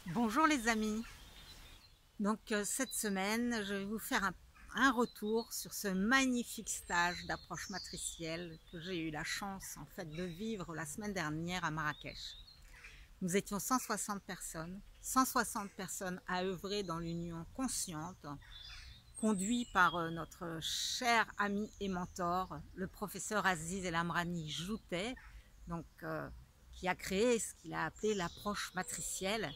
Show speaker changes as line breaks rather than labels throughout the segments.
Bonjour les amis, cette semaine je vais vous faire un retour sur ce magnifique stage d'approche matricielle que j'ai eu la chance en fait de vivre la semaine dernière à Marrakech. Nous étions 160 personnes à œuvrer dans l'union consciente, conduit par notre cher ami et mentor, le professeur Aziz El Amrani Joutet, qui a créé ce qu'il a appelé l'approche matricielle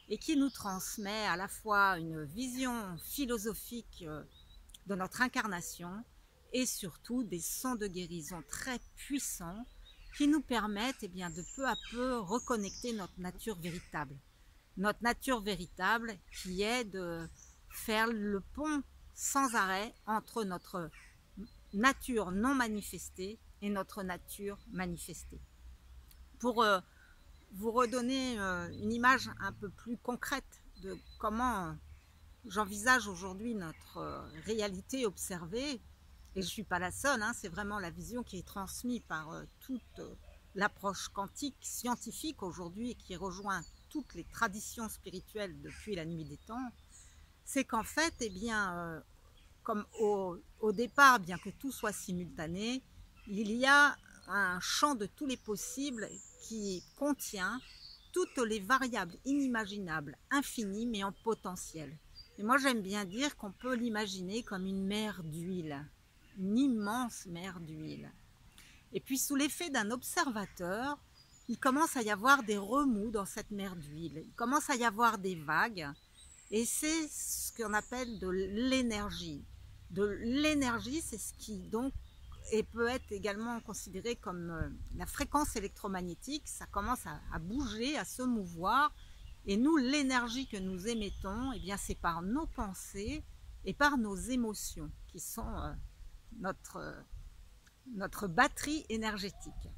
et qui nous transmet à la fois une vision philosophique de notre incarnation et surtout des sons de guérison très puissants qui nous permettent de peu à peu reconnecter notre nature véritable. Notre nature véritable qui est de faire le pont sans arrêt entre notre nature non manifestée et notre nature manifestée. Pour vous redonner une image un peu plus concrète de comment j'envisage aujourd'hui notre réalité observée, et je ne suis pas la seule, c'est vraiment la vision qui est transmise par toute l'approche quantique scientifique aujourd'hui et qui rejoint toutes les traditions spirituelles depuis la nuit des temps, c'est qu'en fait, comme au départ, bien que tout soit simultané, il y a un champ de tous les possibles qui contient toutes les variables inimaginables, infinies, mais en potentiel. Et moi, j'aime bien dire qu'on peut l'imaginer comme une mer d'huile, une immense mer d'huile. Et puis, sous l'effet d'un observateur, il commence à y avoir des remous dans cette mer d'huile. Il commence à y avoir des vagues. Et c'est ce qu'on appelle de l'énergie. De l'énergie, c'est ce qui donc et peut être également considéré comme la fréquence électromagnétique. Ça commence à bouger, à se mouvoir. Et nous, l'énergie que nous émettons, c'est par nos pensées et par nos émotions qui sont notre batterie énergétique.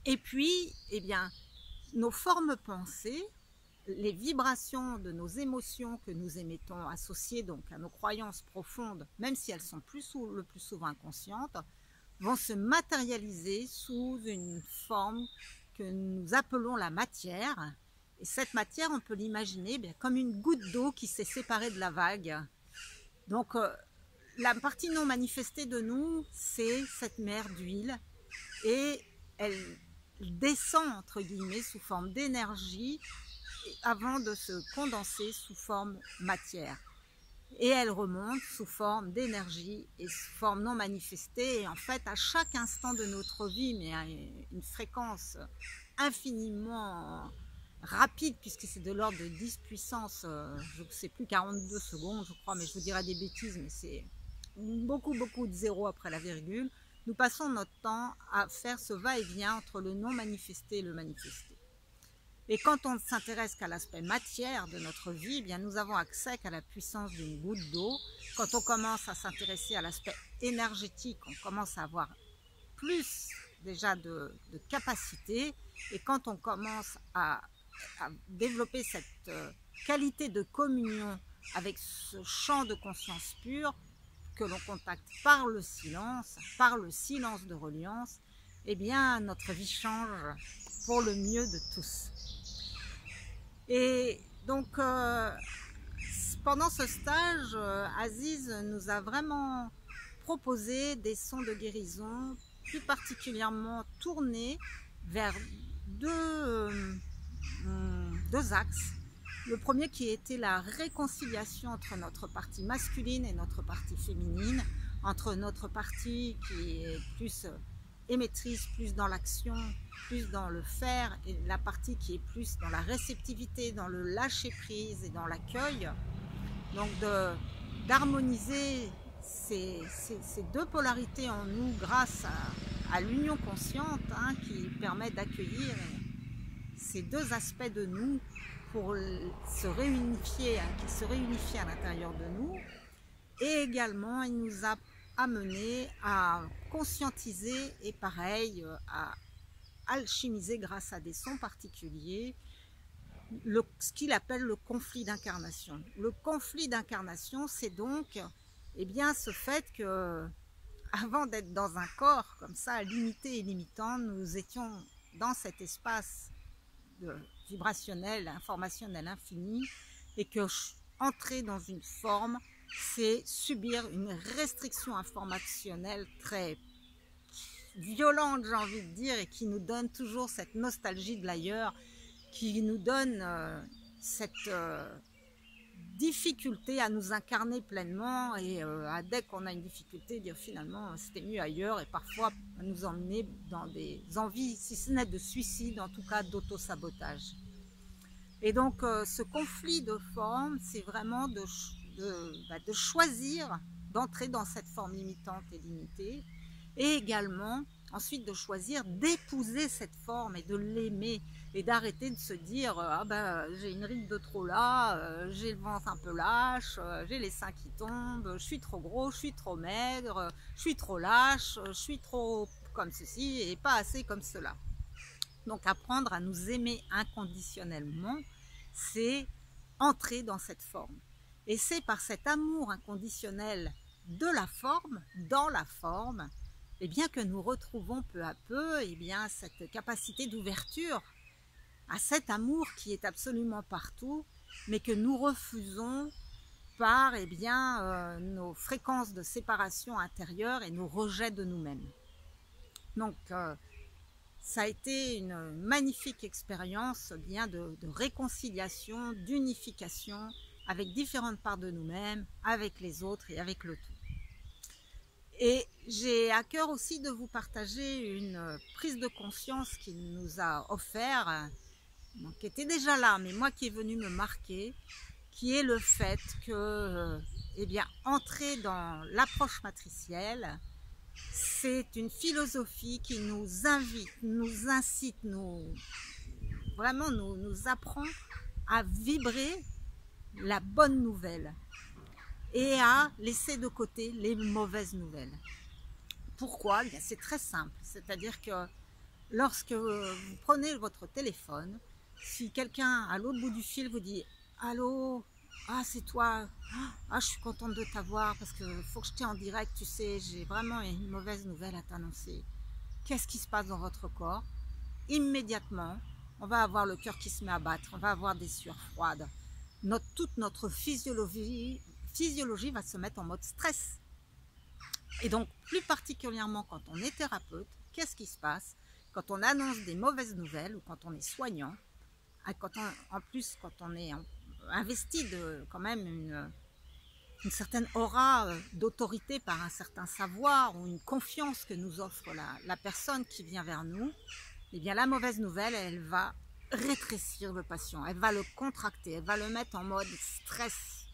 Et puis, nos formes pensées, les vibrations de nos émotions que nous émettons associées donc à nos croyances profondes, même si elles sont le plus souvent inconscientes, vont se matérialiser sous une forme que nous appelons la matière. Et cette matière, on peut l'imaginer comme une goutte d'eau qui s'est séparée de la vague. Donc, la partie non manifestée de nous, c'est cette mer d'huile et elle descend entre guillemets sous forme d'énergie avant de se condenser sous forme matière. Et elle remonte sous forme d'énergie et sous forme non manifestée. Et en fait, à chaque instant de notre vie, mais à une fréquence infiniment rapide, puisque c'est de l'ordre de 10 puissance, je ne sais plus, 42 secondes, je crois, mais je vous dirai des bêtises, mais c'est beaucoup de zéros après la virgule. Nous passons notre temps à faire ce va-et-vient entre le non manifesté et le manifesté. Et quand on ne s'intéresse qu'à l'aspect matière de notre vie, nous avons accès qu'à la puissance d'une goutte d'eau. Quand on commence à s'intéresser à l'aspect énergétique, on commence à avoir plus déjà de capacité. Et quand on commence à développer cette qualité de communion avec ce champ de conscience pure que l'on contacte par le silence de reliance, notre vie change pour le mieux de tous. Et donc, pendant ce stage, Aziz nous a vraiment proposé des sons de guérison, plus particulièrement tournés vers deux axes. Le premier qui était la réconciliation entre notre partie masculine et notre partie féminine, entre notre partie qui est plus émettrice, plus dans l'action, plus dans le faire, et la partie qui est plus dans la réceptivité, dans le lâcher prise et dans l'accueil. Donc d'harmoniser ces deux polarités en nous grâce à l'union consciente qui permet d'accueillir ces deux aspects de nous pour se réunifier, qui se réunifient à l'intérieur de nous. Et également, il nous a amené à conscientiser et pareil, à alchimiser grâce à des sons particuliers ce qu'il appelle le conflit d'incarnation. Le conflit d'incarnation, c'est donc ce fait que avant d'être dans un corps comme ça, limité et limitant, nous étions dans cet espace vibrationnel, informationnel infini, et que entrer dans une forme, c'est subir une restriction informationnelle très violente, j'ai envie de dire, et qui nous donne toujours cette nostalgie de l'ailleurs, qui nous donne cette difficulté à nous incarner pleinement, et dès qu'on a une difficulté, dire finalement c'était mieux ailleurs, et parfois nous emmener dans des envies, si ce n'est de suicide, en tout cas d'auto-sabotage. Et donc ce conflit de forme, c'est vraiment de choisir d'entrer dans cette forme limitante et limitée, et également ensuite de choisir d'épouser cette forme et de l'aimer, et d'arrêter de se dire ah ben j'ai une ride de trop là, j'ai le ventre un peu lâche, j'ai les seins qui tombent, je suis trop gros, je suis trop maigre, je suis trop lâche, je suis trop comme ceci et pas assez comme cela. Donc apprendre à nous aimer inconditionnellement, c'est entrer dans cette forme. Et c'est par cet amour inconditionnel de la forme, dans la forme, eh bien que nous retrouvons peu à peu cette capacité d'ouverture à cet amour qui est absolument partout, mais que nous refusons par nos fréquences de séparation intérieure et nos rejets de nous-mêmes. Donc ça a été une magnifique expérience de réconciliation, d'unification avec différentes parts de nous-mêmes, avec les autres et avec le tout. Et j'ai à cœur aussi de vous partager une prise de conscience qu'il nous a offert, qui était déjà là, mais moi qui est venu me marquer, qui est le fait que, entrer dans l'approche matricielle, c'est une philosophie qui nous invite, nous incite, nous apprend à vibrer la bonne nouvelle et à laisser de côté les mauvaises nouvelles. Pourquoi? C'est très simple, c'est-à-dire que lorsque vous prenez votre téléphone, si quelqu'un à l'autre bout du fil vous dit « Allô, ah c'est toi, ah je suis contente de t'avoir parce que faut que je t'ai en direct, tu sais, j'ai vraiment une mauvaise nouvelle à t'annoncer. » Qu'est-ce qui se passe dans votre corps? Immédiatement, on va avoir le cœur qui se met à battre, on va avoir des sueurs froides. Toute notre physiologie va se mettre en mode stress. Et donc, plus particulièrement quand on est thérapeute, qu'est-ce qui se passe quand on annonce des mauvaises nouvelles ou quand on est soignant, quand on est investi de quand même une certaine aura d'autorité par un certain savoir ou une confiance que nous offre la personne qui vient vers nous, eh bien la mauvaise nouvelle, elle va rétrécir le patient, elle va le contracter, elle va le mettre en mode stress.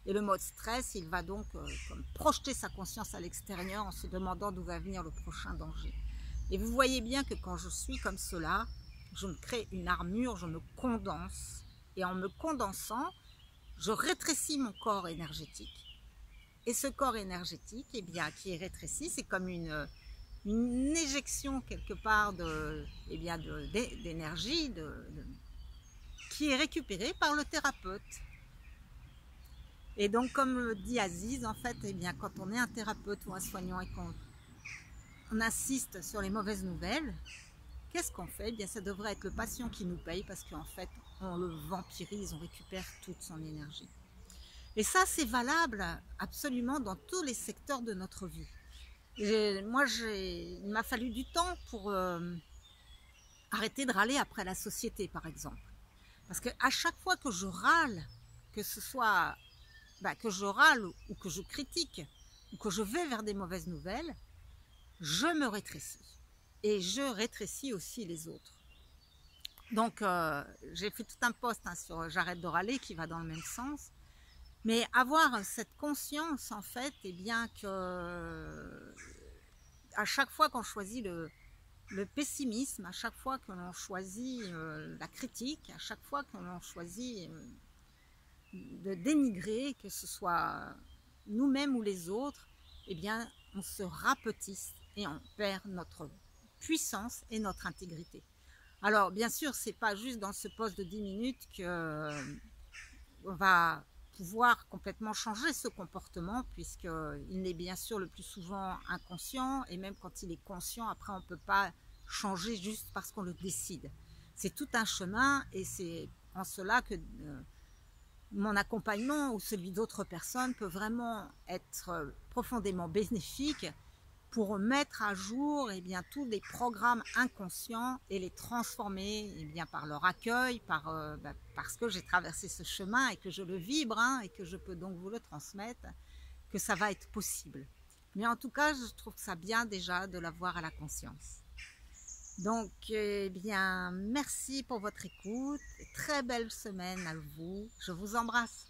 Et le mode stress, il va donc comme projeter sa conscience à l'extérieur en se demandant d'où va venir le prochain danger. Et vous voyez bien que quand je suis comme cela, je me crée une armure, je me condense. Et en me condensant, je rétrécis mon corps énergétique. Et ce corps énergétique, qui est rétréci, c'est comme une éjection quelque part d'énergie qui est récupérée par le thérapeute. Et donc, comme le dit Aziz, en fait, quand on est un thérapeute ou un soignant et qu'on insiste sur les mauvaises nouvelles, qu'est-ce qu'on fait? Ça devrait être le patient qui nous paye parce qu'en fait, on le vampirise, on récupère toute son énergie. Et ça, c'est valable absolument dans tous les secteurs de notre vie. Il m'a fallu du temps pour arrêter de râler après la société, par exemple. Parce qu'à chaque fois que je râle, que ce soit que je râle ou que je critique ou que je vais vers des mauvaises nouvelles, je me rétrécis. Et je rétrécis aussi les autres. Donc, j'ai fait tout un post sur J'arrête de râler qui va dans le même sens. Mais avoir cette conscience, en fait, que à chaque fois qu'on choisit le pessimisme, à chaque fois que l'on choisit la critique, à chaque fois que l'on choisit de dénigrer, que ce soit nous-mêmes ou les autres, on se rapetisse et on perd notre puissance et notre intégrité. Alors, bien sûr, c'est pas juste dans ce post de 10 minutes qu'on va pouvoir complètement changer ce comportement, puisqu'il n'est bien sûr le plus souvent inconscient, et même quand il est conscient, après on ne peut pas changer juste parce qu'on le décide. c'est tout un chemin et c'est en cela que mon accompagnement ou celui d'autres personnes peut vraiment être profondément bénéfique pour mettre à jour tous les programmes inconscients et les transformer par leur accueil, parce que j'ai traversé ce chemin et que je le vibre et que je peux donc vous le transmettre, que ça va être possible. Mais en tout cas, je trouve ça bien déjà de l'avoir à la conscience. Donc, merci pour votre écoute. Très belle semaine à vous. Je vous embrasse.